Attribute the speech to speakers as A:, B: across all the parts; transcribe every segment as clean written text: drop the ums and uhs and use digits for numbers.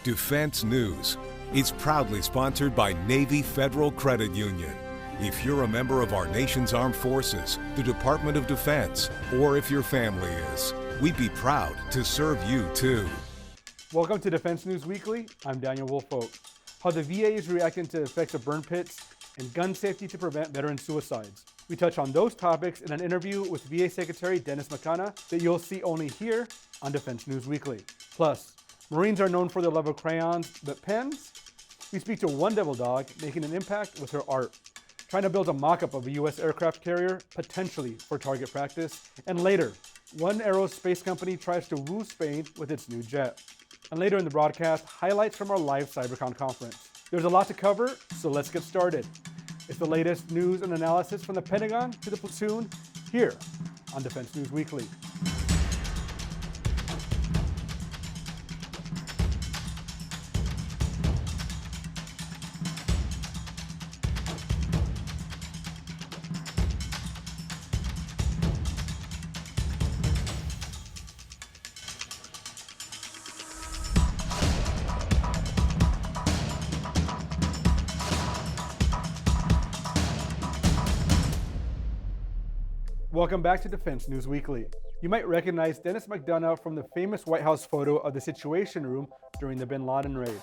A: Defense News. It's proudly sponsored by Navy Federal Credit Union. If you're a member of our nation's armed forces, the Department of Defense, or if your family is, we'd be proud to serve you too.
B: Welcome to Defense News Weekly. I'm Daniel Woolfolk. How the VA is reacting to the effects of burn pits and gun safety to prevent veteran suicides. We touch on those topics in an interview with VA Secretary Dennis McDonough that you'll see only here on Defense News Weekly. Plus, Marines are known for their love of crayons, but pens? We speak to one devil dog making an impact with her art, trying to build a mock-up of a U.S. aircraft carrier, potentially for target practice. And later, one aerospace company tries to woo Spain with its new jet. And later in the broadcast, highlights from our live CyberCon conference. There's a lot to cover, so let's get started. It's the latest news and analysis from the Pentagon to the platoon here on Defense News Weekly. Welcome back to Defense News Weekly. You might recognize Dennis McDonough from the famous White House photo of the Situation Room during the Bin Laden raid.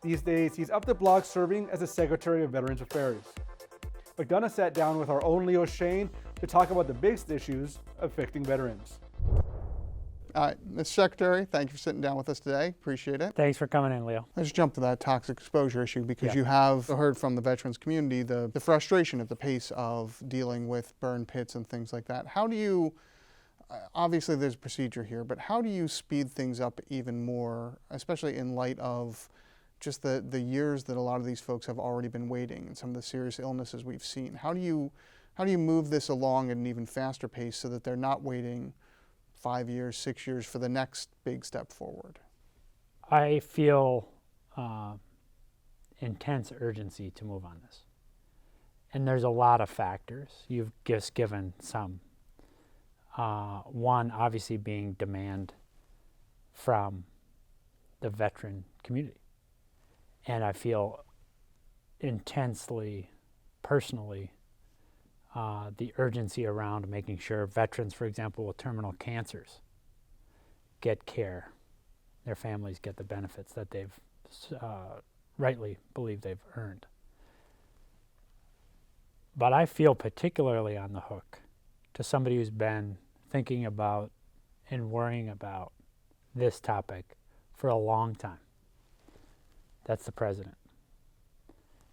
B: These days, he's up the block serving as the Secretary of Veterans Affairs. McDonough sat down with our own Leo Shane to talk about the biggest issues affecting veterans.
C: All right, Mr. Secretary, thank you for sitting down with us today. Appreciate it.
D: Thanks for coming in, Leo.
C: Let's jump to that toxic exposure issue because you have heard from the veterans community the frustration at the pace of dealing with burn pits and things like that. How do you, obviously there's a procedure here, but how do you speed things up even more, especially in light of just the years that a lot of these folks have already been waiting and some of the serious illnesses we've seen? How do you move this along at an even faster pace so that they're not waiting 5 years, 6 years for the next big step forward?
D: I feel intense urgency to move on this. And there's a lot of factors. You've just given some. One, obviously, being demand from the veteran community. And I feel intensely, personally, the urgency around making sure veterans, for example, with terminal cancers, get care. Their families get the benefits that they've rightly believe they've earned. But I feel particularly on the hook to somebody who's been thinking about and worrying about this topic for a long time. That's the president.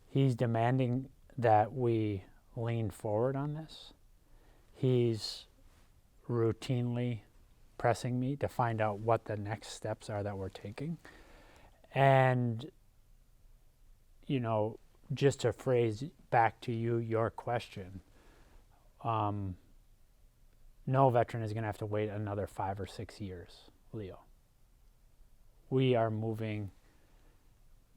D: He's demanding that we lean forward on this. He's routinely pressing me to find out what the next steps are that we're taking. And, you know, just to phrase back to you your question, no veteran is going to have to wait another 5 or 6 years, Leo. We are moving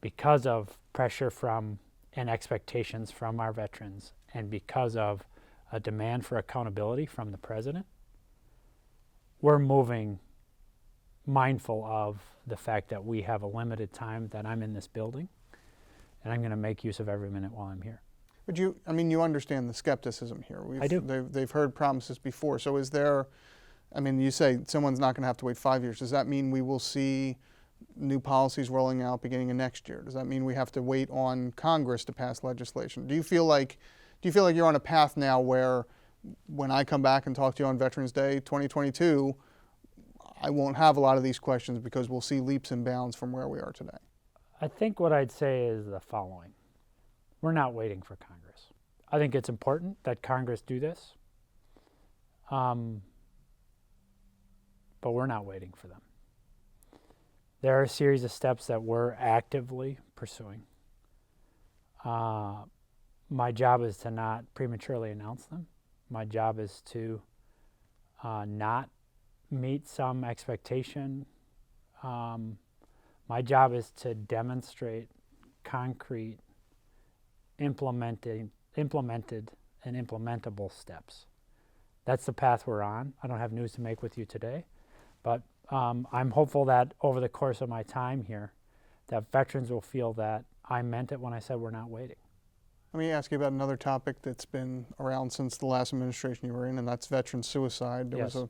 D: because of pressure from and expectations from our veterans, and because of a demand for accountability from the president, we're moving mindful of the fact that we have a limited time that I'm in this building, and I'm going to make use of every minute while I'm here.
C: But you understand the skepticism here.
D: I do.
C: They've heard promises before. So is there, you say someone's not going to have to wait 5 years. Does that mean we will see new policies rolling out beginning of next year? Does that mean we have to wait on Congress to pass legislation? Do you feel like you're on a path now where when I come back and talk to you on Veterans Day 2022, I won't have a lot of these questions because we'll see leaps and bounds from where we are today?
D: I think what I'd say is the following. We're not waiting for Congress. I think it's important that Congress do this, but we're not waiting for them. There are a series of steps that we're actively pursuing. My job is to not prematurely announce them. My job is to not meet some expectation. My job is to demonstrate concrete, implemented and implementable steps. That's the path we're on. I don't have news to make with you today, but I'm hopeful that over the course of my time here, that veterans will feel that I meant it when I said we're not waiting.
C: Let me ask you about another topic that's been around since the last administration you were in, and that's veteran suicide.
D: Yes.
C: There's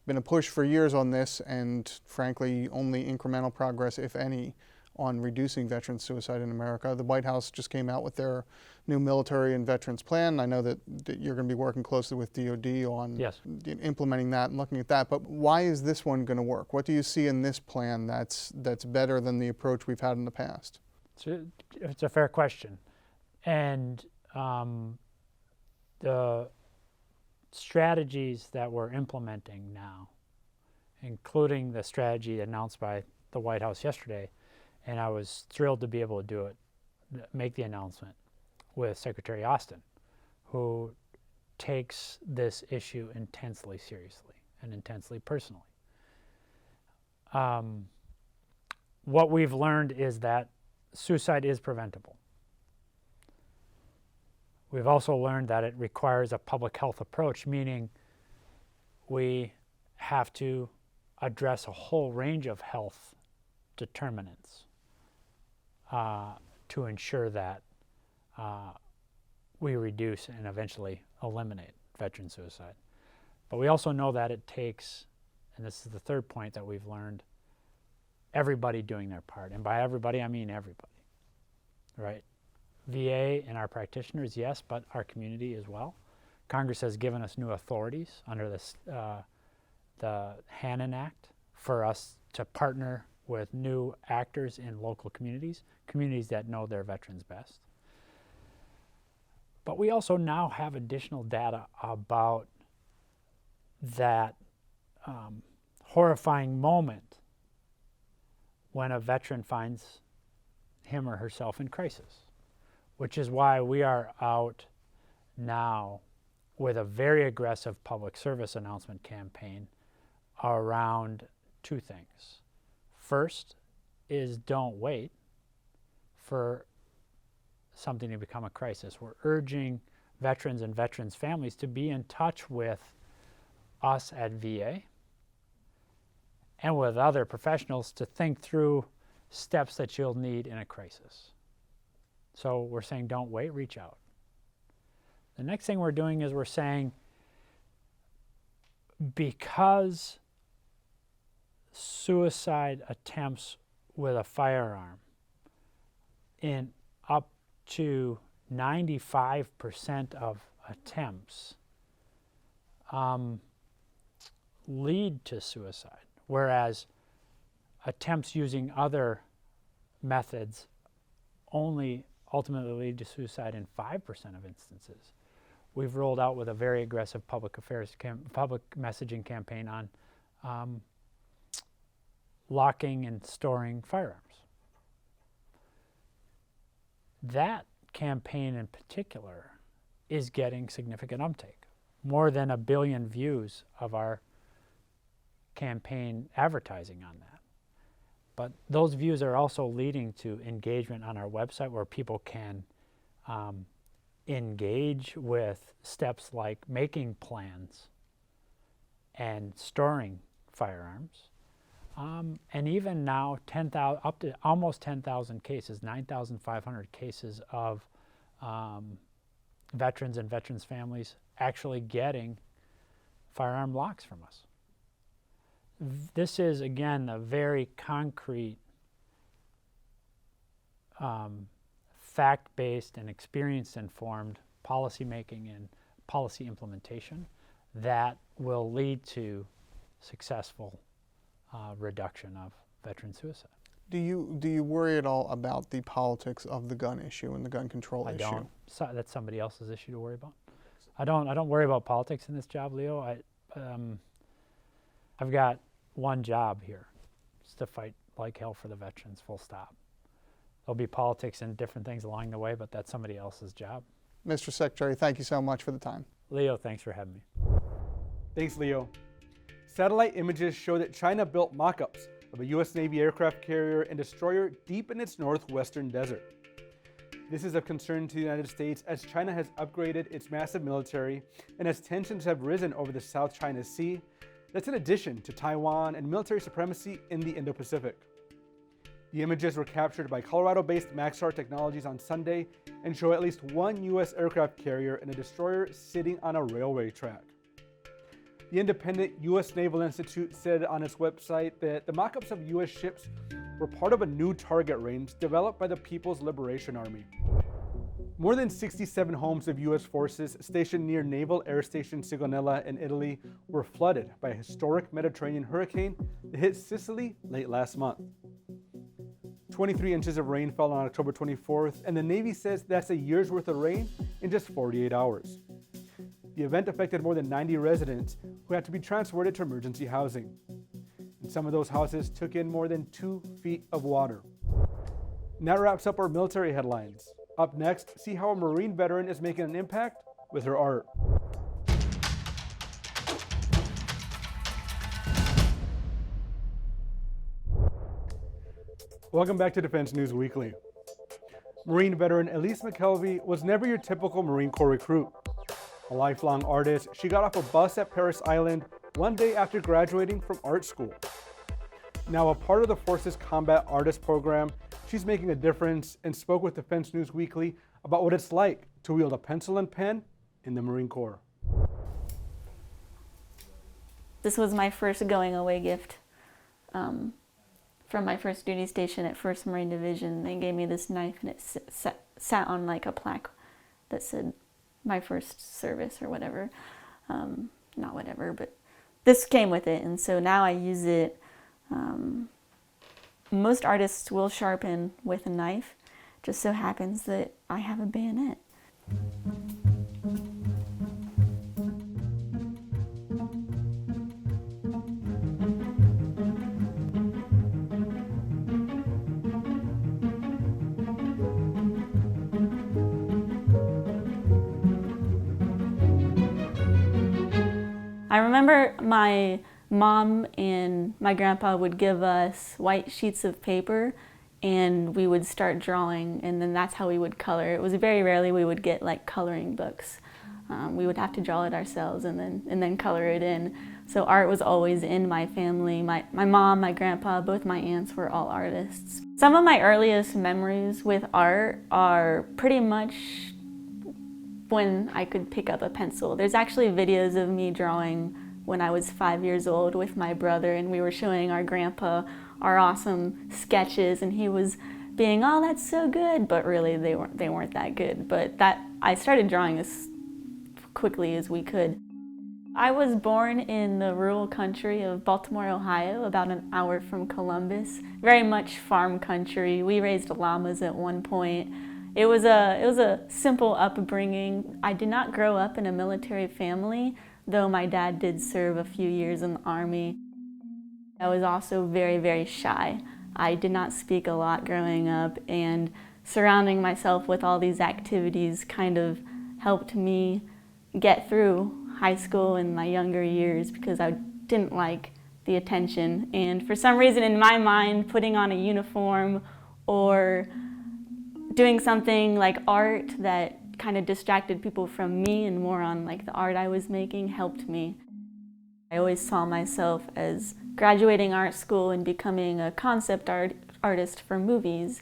C: been a push for years on this, and frankly, only incremental progress, if any, on reducing veteran suicide in America. The White House just came out with their new military and veterans plan. I know that you're going to be working closely with DOD on
D: Yes.
C: implementing that and looking at that, but why is this one going to work? What do you see in this plan that's better than the approach we've had in the past?
D: It's a fair question. And the strategies that we're implementing now, including the strategy announced by the White House yesterday, and I was thrilled to be able to do it, make the announcement with Secretary Austin, who takes this issue intensely seriously and intensely personally. What we've learned is that suicide is preventable. We've also learned that it requires a public health approach, meaning we have to address a whole range of health determinants to ensure that we reduce and eventually eliminate veteran suicide. But we also know that it takes, and this is the third point that we've learned, everybody doing their part. And by everybody, I mean everybody, right? VA and our practitioners, yes, but our community as well. Congress has given us new authorities under this, the Hannon Act for us to partner with new actors in local communities, communities that know their veterans best. But we also now have additional data about that horrifying moment when a veteran finds him or herself in crisis, which is why we are out now with a very aggressive public service announcement campaign around two things. First is don't wait for something to become a crisis. We're urging veterans and veterans' families to be in touch with us at VA and with other professionals to think through steps that you'll need in a crisis. So we're saying don't wait, reach out. The next thing we're doing is we're saying because suicide attempts with a firearm in up to 95% of attempts lead to suicide, whereas attempts using other methods only ultimately lead to suicide in 5% of instances. We've rolled out with a very aggressive public messaging campaign on locking and storing firearms. That campaign in particular is getting significant uptake. More than 1 billion views of our campaign advertising on that. But those views are also leading to engagement on our website where people can engage with steps like making plans and storing firearms. And even now, 10,000, up to almost 10,000 cases, 9,500 cases of veterans and veterans' families actually getting firearm locks from us. This is, again, a very concrete, fact-based and experience-informed policymaking and policy implementation that will lead to successful reduction of veteran suicide.
C: Do you worry at all about the politics of the gun issue and the gun control issue?
D: I don't. So that's somebody else's issue to worry about. I don't worry about politics in this job, Leo. I've got one job here, it's to fight like hell for the veterans, full stop. There'll be politics and different things along the way, but that's somebody else's job.
C: Mr. Secretary, thank you so much for the time.
D: Leo, thanks for having me.
B: Thanks, Leo. Satellite images show that China built mock-ups of a U.S. Navy aircraft carrier and destroyer deep in its northwestern desert. This is of concern to the United States as China has upgraded its massive military and as tensions have risen over the South China Sea. That's in addition to Taiwan and military supremacy in the Indo-Pacific. The The images were captured by Colorado-based Maxar Technologies on Sunday and show at least one U.S. aircraft carrier and a destroyer sitting on a railway track. The independent U.S. Naval Institute said on its website that the mock-ups of U.S. ships were part of a new target range developed by the People's Liberation Army. More than 67 homes of U.S. forces stationed near Naval Air Station Sigonella in Italy were flooded by a historic Mediterranean hurricane that hit Sicily late last month. 23 inches of rain fell on October 24th, and the Navy says that's a year's worth of rain in just 48 hours. The event affected more than 90 residents who had to be transported to emergency housing. And some of those houses took in more than 2 feet of water. And that wraps up our military headlines. Up next, see how a Marine veteran is making an impact with her art. Welcome back to Defense News Weekly. Marine veteran Elise McKelvey was never your typical Marine Corps recruit. A lifelong artist, she got off a bus at Parris Island one day after graduating from art school. Now a part of the Force's Combat Artist Program, she's making a difference and spoke with Defense News Weekly about what it's like to wield a pencil and pen in the Marine Corps.
E: This was my first going away gift. From my first duty station at 1st Marine Division. They gave me this knife and it sat on like a plaque that said my first service or whatever. Not whatever, but this came with it, and so now I use it. Most artists will sharpen with a knife. Just so happens that I have a bayonet. I remember my mom and my grandpa would give us white sheets of paper and we would start drawing, and then that's how we would color. It was very rarely we would get like coloring books. We would have to draw it ourselves and then color it in. So art was always in my family. My mom, my grandpa, both my aunts were all artists. Some of my earliest memories with art are pretty much when I could pick up a pencil. There's actually videos of me drawing when I was 5 years old with my brother, and we were showing our grandpa our awesome sketches, and he was being, "Oh, that's so good," but really they weren't that good. But I started drawing as quickly as we could. I was born in the rural country of Baltimore, Ohio, about an hour from Columbus. Very much farm country. We raised llamas at one point. It was a simple upbringing. I did not grow up in a military family, though my dad did serve a few years in the Army. I was also very, very shy. I did not speak a lot growing up, and surrounding myself with all these activities kind of helped me get through high school in my younger years because I didn't like the attention. And for some reason in my mind, putting on a uniform or doing something like art that kind of distracted people from me and more on like the art I was making helped me. I always saw myself as graduating art school and becoming a concept artist for movies.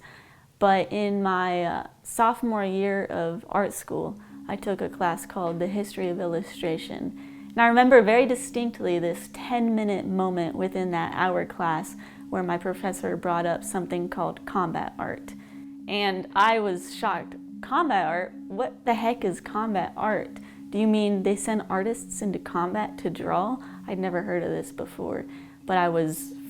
E: But in my sophomore year of art school, I took a class called The History of Illustration. And I remember very distinctly this 10-minute moment within that hour class where my professor brought up something called combat art. And I was shocked. Combat art? What the heck is combat art? Do you mean they send artists into combat to draw? I'd never heard of this before. But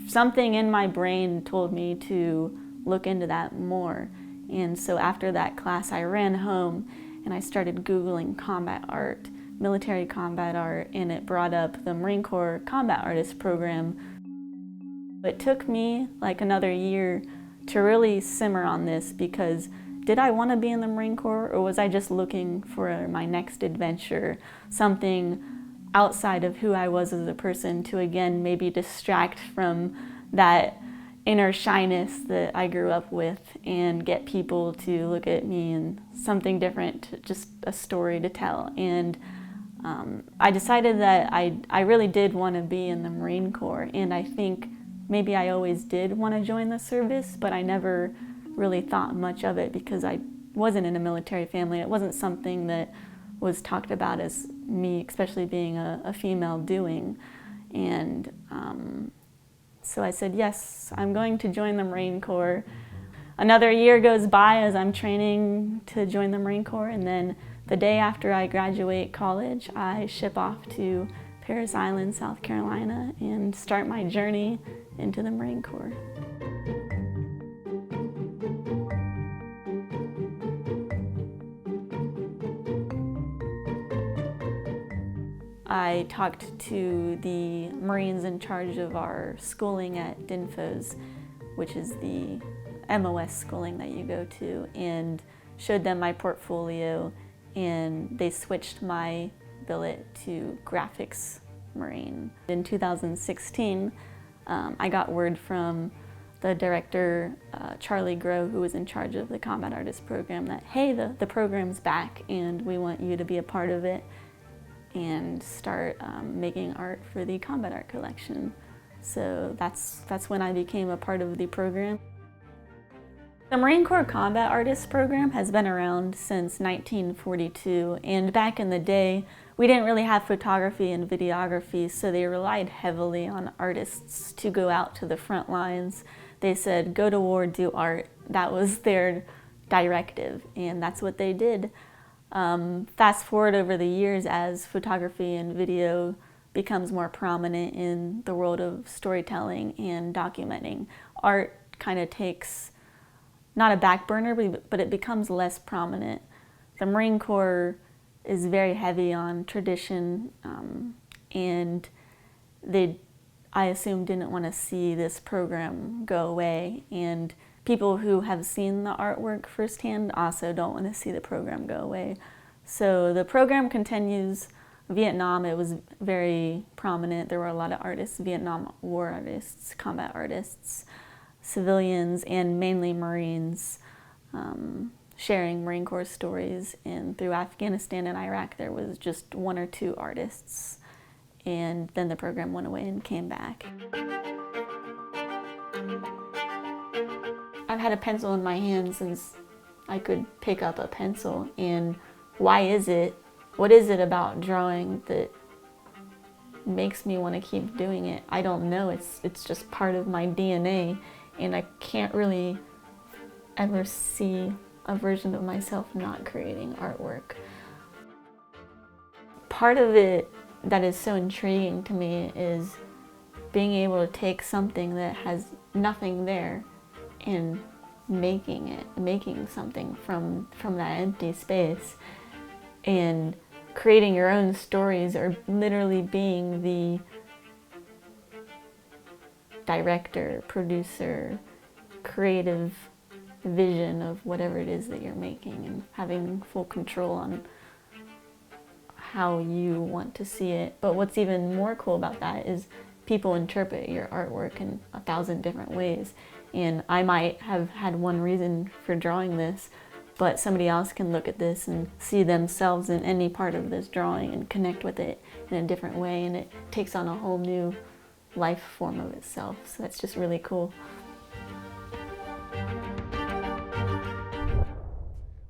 E: something in my brain told me to look into that more. And so after that class, I ran home and I started Googling combat art, military combat art, and it brought up the Marine Corps Combat Artist Program. It took me like another year to really simmer on this because did I want to be in the Marine Corps, or was I just looking for my next adventure, something outside of who I was as a person to again maybe distract from that inner shyness that I grew up with and get people to look at me and something different, just a story to tell. And I decided that I really did want to be in the Marine Corps, and I think maybe I always did want to join the service, but I never really thought much of it because I wasn't in a military family. It wasn't something that was talked about as me, especially being a female, doing. And so I said, yes, I'm going to join the Marine Corps. Another year goes by as I'm training to join the Marine Corps, and then the day after I graduate college, I ship off to Parris Island, South Carolina, and start my journey into the Marine Corps. I talked to the Marines in charge of our schooling at DINFOS, which is the MOS schooling that you go to, and showed them my portfolio, and they switched my billet to graphics Marine. In 2016, I got word from the director, Charlie Groh, who was in charge of the Combat Artist program, that, hey, the program's back and we want you to be a part of it and start making art for the Combat Art collection. So that's when I became a part of the program. The Marine Corps Combat Artist program has been around since 1942, and back in the day, we didn't really have photography and videography, so they relied heavily on artists to go out to the front lines. They said, go to war, do art. That was their directive, and that's what they did. Fast forward over the years, as photography and video becomes more prominent in the world of storytelling and documenting, art kind of takes, not a back burner, but it becomes less prominent. The Marine Corps is very heavy on tradition, and they, I assume, didn't want to see this program go away. And people who have seen the artwork firsthand also don't want to see the program go away. So the program continues. Vietnam, it was very prominent. There were a lot of artists, Vietnam War artists, combat artists, civilians, and mainly Marines, sharing Marine Corps stories. And through Afghanistan and Iraq, there was just one or two artists. And then the program went away and came back. I've had a pencil in my hand since I could pick up a pencil. And why is it? What is it about drawing that makes me want to keep doing it? I don't know. It's just part of my DNA, and I can't really ever see a version of myself not creating artwork. Part of it that is so intriguing to me is being able to take something that has nothing there and making something from that empty space, and creating your own stories, or literally being the director, producer, creative vision of whatever it is that you're making, and having full control on how you want to see it. But what's even more cool about that is people interpret your artwork in 1,000 different ways. And I might have had one reason for drawing this, but somebody else can look at this and see themselves in any part of this drawing and connect with it in a different way, and it takes on a whole new life form of itself. So that's just really cool.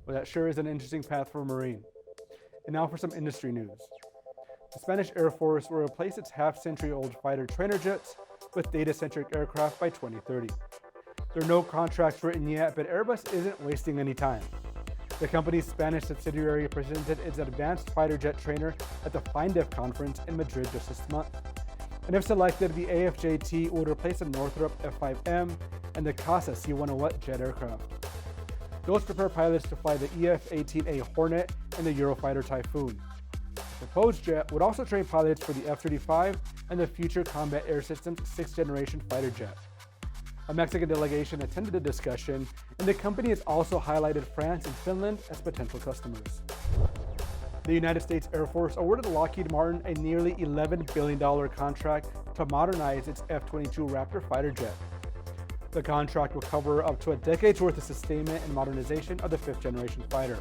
B: Well, that sure is an interesting path for a Marine. And now for some industry news. The Spanish Air Force will replace its half-century-old fighter trainer jets with data-centric aircraft by 2030. There are no contracts written yet, but Airbus isn't wasting any time. The company's Spanish subsidiary presented its advanced fighter jet trainer at the FINDEF conference in Madrid just this month. And if selected, the AFJT will replace the Northrop F-5M and the CASA C-101 jet aircraft. Those prepare pilots to fly the EF-18A Hornet and the Eurofighter Typhoon. The proposed jet would also train pilots for the F-35 and the Future Combat Air Systems 6th generation fighter jet. A Mexican delegation attended the discussion, and the company has also highlighted France and Finland as potential customers. The United States Air Force awarded Lockheed Martin a nearly $11 billion contract to modernize its F-22 Raptor fighter jet. The contract will cover up to a decade's worth of sustainment and modernization of the 5th generation fighter.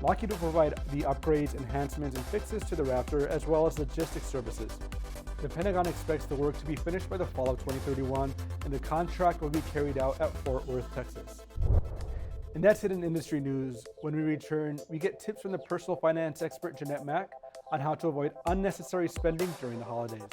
B: Lockheed will provide the upgrades, enhancements, and fixes to the Raptor, as well as logistics services. The Pentagon expects the work to be finished by the fall of 2031, and the contract will be carried out at Fort Worth, Texas. And that's it in industry news. When we return, we get tips from the personal finance expert Jeanette Mack on how to avoid unnecessary spending during the holidays.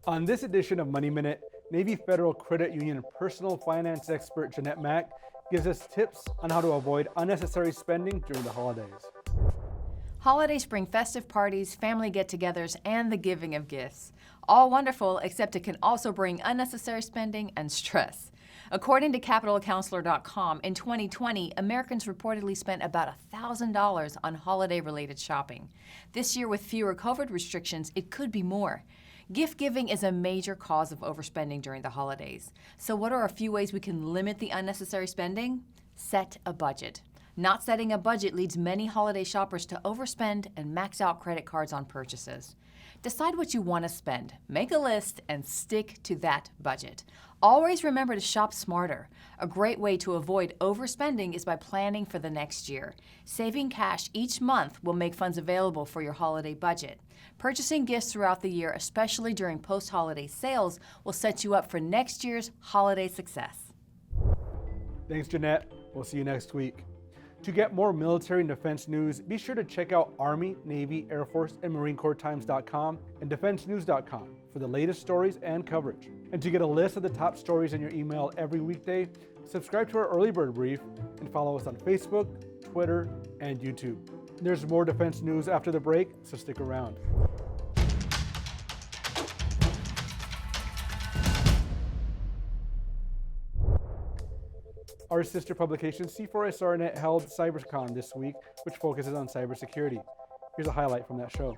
B: On this edition of Money Minute, Navy Federal Credit Union personal finance expert Jeanette Mack gives us tips on how to avoid unnecessary spending during the holidays.
F: Holidays bring festive parties, family get-togethers, and the giving of gifts. All wonderful, except it can also bring unnecessary spending and stress. According to CapitalCounselor.com, in 2020, Americans reportedly spent about $1,000 on holiday-related shopping. This year, with fewer COVID restrictions, it could be more. Gift giving is a major cause of overspending during the holidays. So what are a few ways we can limit the unnecessary spending? Set a budget. Not setting a budget leads many holiday shoppers to overspend and max out credit cards on purchases. Decide what you want to spend, make a list, and stick to that budget. Always remember to shop smarter. A great way to avoid overspending is by planning for the next year. Saving cash each month will make funds available for your holiday budget. Purchasing gifts throughout the year, especially during post-holiday sales, will set you up for next year's holiday success.
B: Thanks, Jeanette. We'll see you next week. To get more military and defense news, be sure to check out Army, Navy, Air Force, and Marine Corps Times.com and DefenseNews.com for the latest stories and coverage. And to get a list of the top stories in your email every weekday, subscribe to our Early Bird Brief and follow us on Facebook, Twitter, and YouTube. There's more defense news after the break, so stick around. Our sister publication, C4SRNet, held CyberCon this week, which focuses on cybersecurity. Here's a highlight from that show.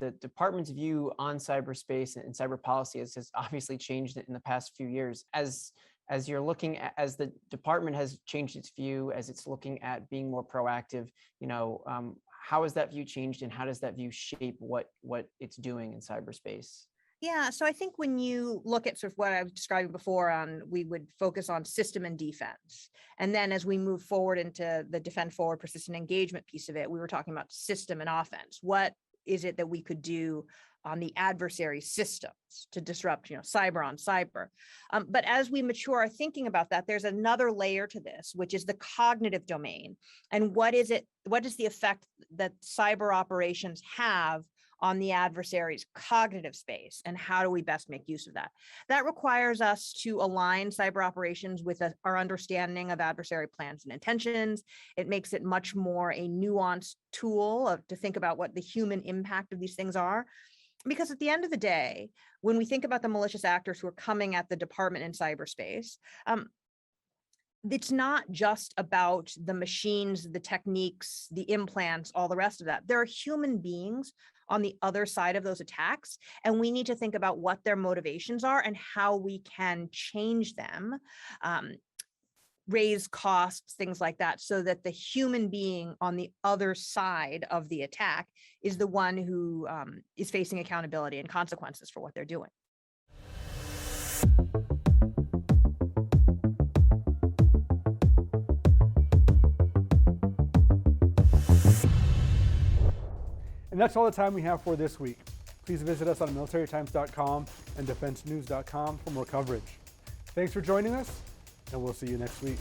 G: The department's view on cyberspace and cyber policy has obviously changed in the past few years. As you're looking at, as the department has changed its view, as it's looking at being more proactive, how has that view changed, and how does that view shape what it's doing in cyberspace?
H: Yeah, so I think when you look at sort of what I was describing before, we would focus on system and defense. And then as we move forward into the defend forward persistent engagement piece of it, we were talking about system and offense. What is it that we could do on the adversary systems to disrupt, cyber on cyber? But as we mature our thinking about that, there's another layer to this, which is the cognitive domain. And what is the effect that cyber operations have on the adversary's cognitive space, and how do we best make use of that? That requires us to align cyber operations with our understanding of adversary plans and intentions. It makes it much more a nuanced tool to think about what the human impact of these things are. Because at the end of the day, when we think about the malicious actors who are coming at the department in cyberspace, it's not just about the machines, the techniques, the implants, all the rest of that. There are human beings on the other side of those attacks, and we need to think about what their motivations are and how we can change them, raise costs, things like that, so that the human being on the other side of the attack is the one who is facing accountability and consequences for what they're doing.
B: And that's all the time we have for this week. Please visit us on militarytimes.com and defensenews.com for more coverage. Thanks for joining us, and we'll see you next week.